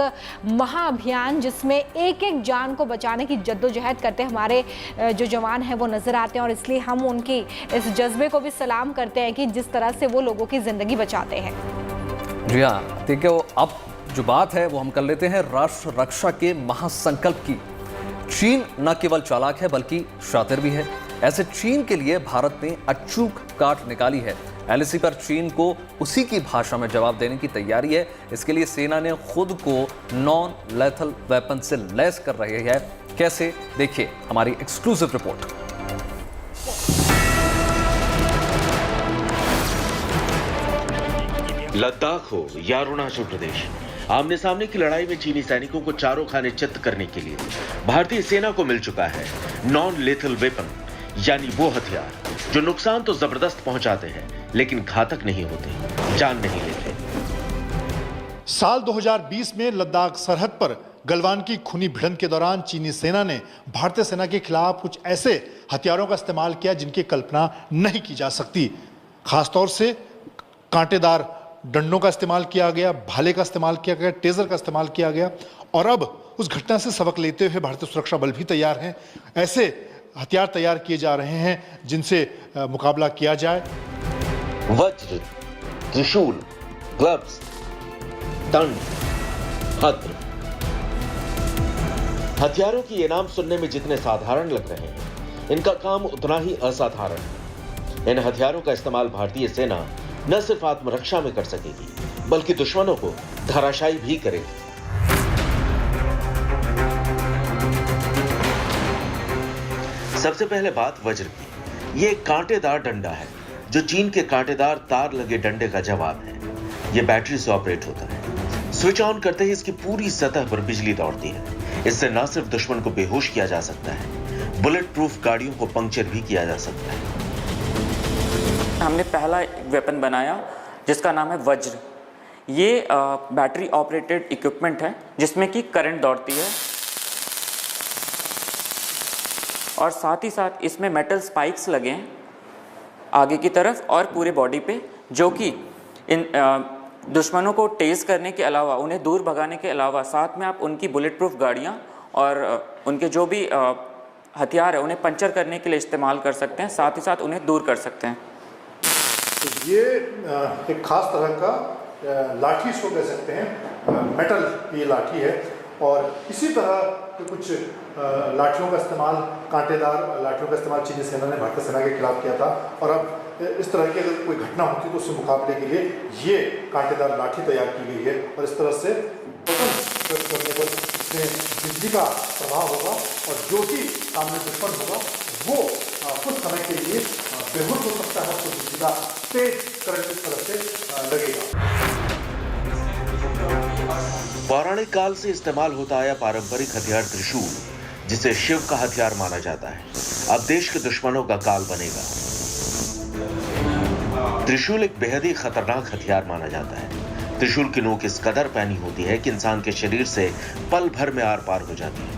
महाअभियान जिसमें एक एक जान को बचाने की जद्दोजहद करते हमारे जो जवान हैं वो नजर आते हैं और इसलिए हम उनकी इस जज्बे को भी सलाम करते हैं कि जिस तरह से वो लोगों की जिंदगी बचाते हैं। जी हाँ, ठीक है। अब जो बात है वो हम कर लेते हैं राष्ट्र रक्षा के महासंकल्प की। चीन न केवल चालाक है बल्कि शातिर भी है। ऐसे चीन के लिए भारत ने अचूक काट निकाली है। एलएसी पर चीन को उसी की भाषा में जवाब देने की तैयारी है। इसके लिए सेना ने खुद को नॉन लेथल वेपन से लैस कर रही है। कैसे, देखिए हमारी एक्सक्लूसिव रिपोर्ट। लद्दाख हो या अरुणाचल प्रदेश, आमने सामने की लड़ाई में चीनी सैनिकों को चारों खाने चित्त करने के लिए भारतीय सेना को मिल चुका है नॉन लेथल वेपन, यानी वो हथियार जो नुकसान तो जबरदस्त पहुंचाते हैं लेकिन घातक नहीं होते, जान नहीं लेते। साल 2020 में लद्दाख सरहद पर गलवान की खूनी भिड़ंत के दौरान चीनी सेना ने भारतीय सेना के खिलाफ कुछ ऐसे हथियारों का इस्तेमाल किया जिनकी कल्पना नहीं की जा सकती। खासतौर से कांटेदार डंडों का इस्तेमाल किया गया, भाले का इस्तेमाल किया गया, टेजर का इस्तेमाल किया गया और अब उस घटना से सबक लेते हुए भारतीय सुरक्षा बल भी तैयार हैं। ऐसे हथियार तैयार किए जा रहे हैं जिनसे मुकाबला किया जाए। वज्र, त्रिशूल, ग्लव्स, दंड, हत्र। हथियारों की ये नाम सुनने में जितने साधारण लग रहे हैं, इनका काम उतना ही असाधारण है। इन हथियारों का इस्तेमाल भारतीय सेना न सिर्फ आत्मरक्षा में कर सकेगी बल्कि दुश्मनों को धराशायी भी करेगी। सबसे पहले बात वज्र की। ये एक कांटेदार डंडा है जो चीन के कांटेदार तार लगे डंडे का जवाब है। यह बैटरी से ऑपरेट होता है। स्विच ऑन करते ही इसकी पूरी सतह पर बिजली दौड़ती है। इससे न सिर्फ दुश्मन को बेहोश किया जा सकता है, बुलेट प्रूफ गाड़ियों को पंक्चर भी किया जा सकता है। हमने पहला वेपन बनाया जिसका नाम है वज्र। ये बैटरी ऑपरेटेड इक्विपमेंट है जिसमें कि करंट दौड़ती है और साथ ही साथ इसमें मेटल स्पाइक्स लगे हैं आगे की तरफ और पूरे बॉडी पे, जो कि इन दुश्मनों को टेज करने के अलावा, उन्हें दूर भगाने के अलावा, साथ में आप उनकी बुलेट प्रूफ गाड़ियाँ और उनके जो भी हथियार है उन्हें पंचर करने के लिए इस्तेमाल कर सकते हैं, साथ ही साथ उन्हें दूर कर सकते हैं। ये एक खास तरह का लाठी इसको कह सकते हैं, मेटल की लाठी है और इसी तरह के कुछ लाठियों का इस्तेमाल, कांटेदार लाठियों का इस्तेमाल चीनी सेना ने भारतीय सेना के खिलाफ किया था और अब इस तरह की अगर कोई घटना होती तो उससे मुकाबले के लिए ये कांटेदार लाठी तैयार की गई है और इस तरह से बटन प्रेस करने पर इसमें बिजली का प्रभाव होगा और जो भी सामने दुश्मन होगा वो कुछ समय के लिए बेहोश हो सकता है। तो बिजली का तेज करंट इस तरह से लगेगा। पौराणिक काल से इस्तेमाल होता आया पारंपरिक हथियार त्रिशूल, जिसे शिव का हथियार माना जाता है, अब देश के दुश्मनों का काल बनेगा। त्रिशूल एक बेहद ही खतरनाक हथियार माना जाता है। त्रिशूल की नोक इस कदर पैनी होती है कि इंसान के शरीर से पल भर में आर पार हो जाती है।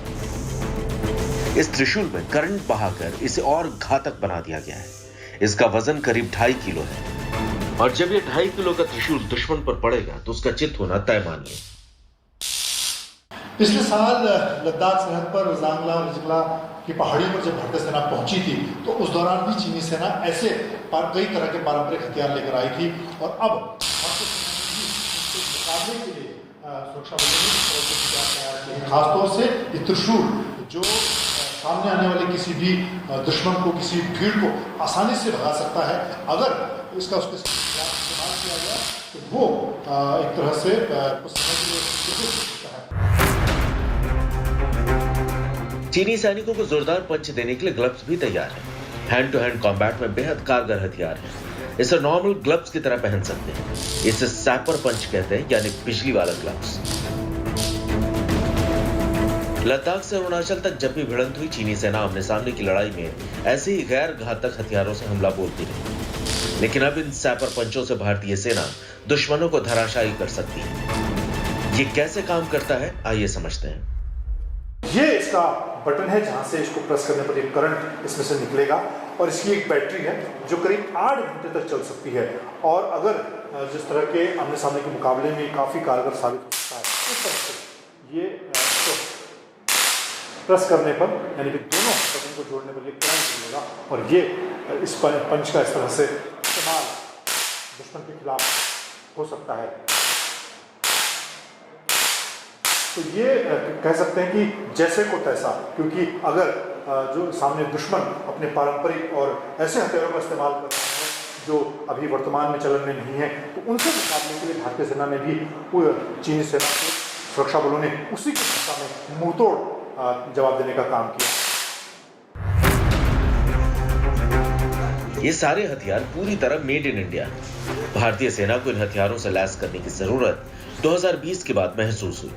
इस त्रिशूल में करंट बहाकर इसे और घातक बना दिया गया है। इसका वजन करीब 2.5 किलो है और जब ये 2.5 किलो का त्रिशूल दुश्मन पर पड़ेगा तो उसका चित होना तय मानिए। पिछले साल लद्दाख सरहद पर जांगला रिजगला की पहाड़ियों पर जब भारतीय सेना पहुंची थी तो उस दौरान भी चीनी सेना ऐसे कई तरह के पारंपरिक हथियार लेकर आई थी और अब भारतीय सेना ने मुकाबले के लिए सुरक्षा बलों ने खासतौर से ये त्रिशूल जो सामने आने वाले किसी भी दुश्मन को, किसी भीड़ को आसानी से भगा सकता है। अगर इसका उसके इस्तेमाल किया गया तो वो एक तरह से कुछ समय के लिए सकता है। चीनी सैनिकों को जोरदार पंच देने के लिए ग्लव्स भी तैयार हैं। हैंड टू हैंड कॉम्बैट में बेहद कारगर हथियार है। इसे नॉर्मल ग्लव्स की तरह पहन सकते हैं। इसे सैपर पंच कहते हैं, यानी बिजली वाला ग्लव्स। लद्दाख से अरुणाचल तक जब भी भिड़ंत हुई, चीनी सेना आमने सामने की लड़ाई में ऐसे ही गैर घातक हथियारों से हमला बोलती रही, लेकिन अब इन सैपर पंचों से भारतीय सेना दुश्मनों को धराशायी कर सकती है। ये कैसे काम करता है, आइए समझते हैं। ये इसका बटन है जहां से इसको प्रेस करने पर एक करंट इसमें से निकलेगा और इसकी एक बैटरी है जो करीब 8 घंटे तक चल सकती है और अगर जिस तरह के आमने सामने के मुकाबले में काफी कारगर साबित हो सकता है, इस तरह से प्रेस करने पर यानी कि दोनों बटन को जोड़ने पर ये करंट मिलेगा और ये इस पंच का इस तरह से इस्तेमाल दुश्मन के खिलाफ हो सकता है। तो ये कह सकते हैं कि जैसे को तैसा, क्योंकि अगर जो सामने दुश्मन अपने पारंपरिक और ऐसे हथियारों का इस्तेमाल कर रहा है जो अभी वर्तमान में चलन में नहीं है, तो उनसे मुकाबले के लिए भारतीय सेना ने भी चीनी सेना के सुरक्षा बलों ने उसी की दिशा में मुंहतोड़ जवाब देने का काम किया। ये सारे हथियार पूरी तरह मेड इन इंडिया। भारतीय सेना को इन हथियारों से लैस करने की जरूरत 2020 के बाद महसूस हुई,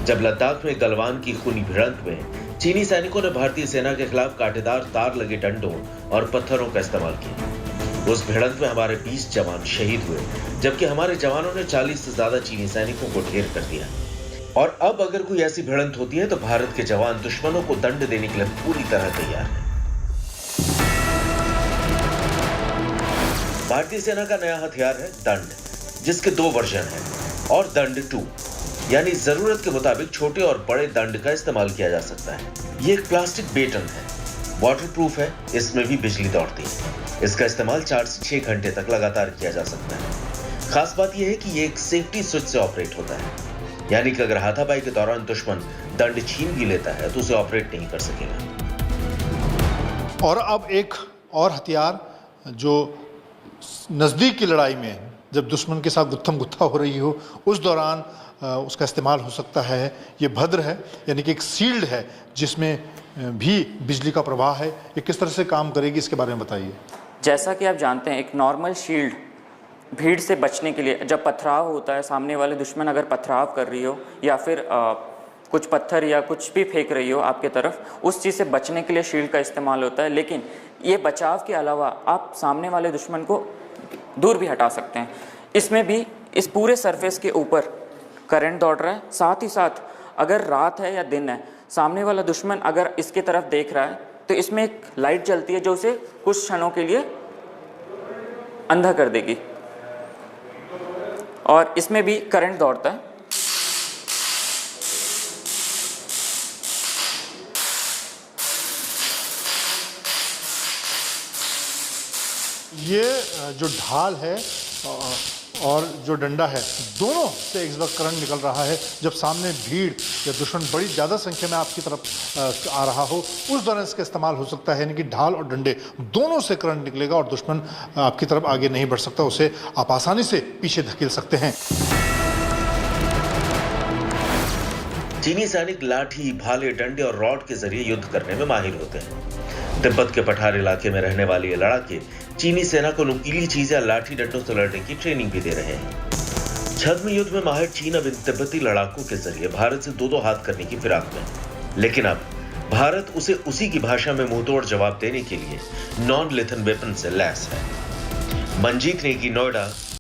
जब लद्दाख में गलवान की खूनी भिड़ंत में चीनी सैनिकों ने भारतीय सेना के खिलाफ कांटेदार तार लगे डंडों और पत्थरों का इस्तेमाल किया। उस भिड़ंत में हमारे 20 जवान शहीद हुए, जबकि हमारे जवानों ने 40 से ज्यादा चीनी सैनिकों को ढेर कर दिया। और अब अगर कोई ऐसी भिड़ंत होती है तो भारत के जवान दुश्मनों को दंड देने के लिए पूरी तरह तैयार है। भारतीय सेना का नया हथियार है दंड, जिसके 2 वर्जन हैं, और दंड 2, यानी जरूरत के मुताबिक छोटे और बड़े दंड का इस्तेमाल किया जा सकता है। ये एक प्लास्टिक बेटन है, वाटरप्रूफ है, इसमें भी बिजली दौड़ती है। इसका इस्तेमाल 4 से 6 घंटे तक लगातार किया जा सकता है। खास बात यह है कि ये एक सेफ्टी स्विच से ऑपरेट होता है, यानी कि अगर हाथापाई के दौरान दुश्मन दंड छीन भी लेता है तो उसे ऑपरेट नहीं कर सकेगा। और अब एक और हथियार जो नज़दीक की लड़ाई में जब दुश्मन के साथ गुत्थम गुत्था हो रही हो उस दौरान उसका इस्तेमाल हो सकता है। ये भद्र है, यानी कि एक सील्ड है जिसमें भी बिजली का प्रवाह है। ये किस तरह से काम करेगी इसके बारे में बताइए। जैसा कि आप जानते हैं, एक नॉर्मल शील्ड भीड़ से बचने के लिए, जब पथराव होता है, सामने वाले दुश्मन अगर पथराव कर रही हो या फिर कुछ पत्थर या कुछ भी फेंक रही हो आपके तरफ, उस चीज़ से बचने के लिए शील्ड का इस्तेमाल होता है। लेकिन ये बचाव के अलावा आप सामने वाले दुश्मन को दूर भी हटा सकते हैं। इसमें भी इस पूरे सरफेस के ऊपर करंट दौड़ रहा है। साथ ही साथ अगर रात है या दिन है, सामने वाला दुश्मन अगर इसके तरफ देख रहा है तो इसमें एक लाइट जलती है जो उसे कुछ क्षणों के लिए अंधा कर देगी, और इसमें भी करंट दौड़ता है। ये जो ढाल है और जो डंडा है, दोनों से एक वक्त करंट निकल रहा है। जब सामने भीड़ या दुश्मन बड़ी ज़्यादा संख्या में आपकी तरफ आ रहा हो उस दौरान इसका इस्तेमाल हो सकता है, यानी कि ढाल और डंडे दोनों से करंट निकलेगा और दुश्मन आपकी तरफ आगे नहीं बढ़ सकता, उसे आप आसानी से पीछे धकेल सकते हैं। चीनी सैनिक लाठी, भाले, डंडे और रॉड के जरिए युद्ध करने में माहिर होते हैं। तिब्बत के पठार इलाके में रहने वाले ये लड़ाके चीनी सेना को नुकीली चीज या लाठी डंडों से लड़ने की ट्रेनिंग भी दे रहे हैं। छद्म युद्ध में माहिर चीन अब इन तिब्बती लड़ाकों के जरिए भारत से 2-2 हाथ करने की फिराक में, लेकिन अब भारत उसे उसी की भाषा में मुंहतोड़ जवाब देने के लिए नॉन लेथल वेपन से लैस है। मंजीत नेगी, नोएडा,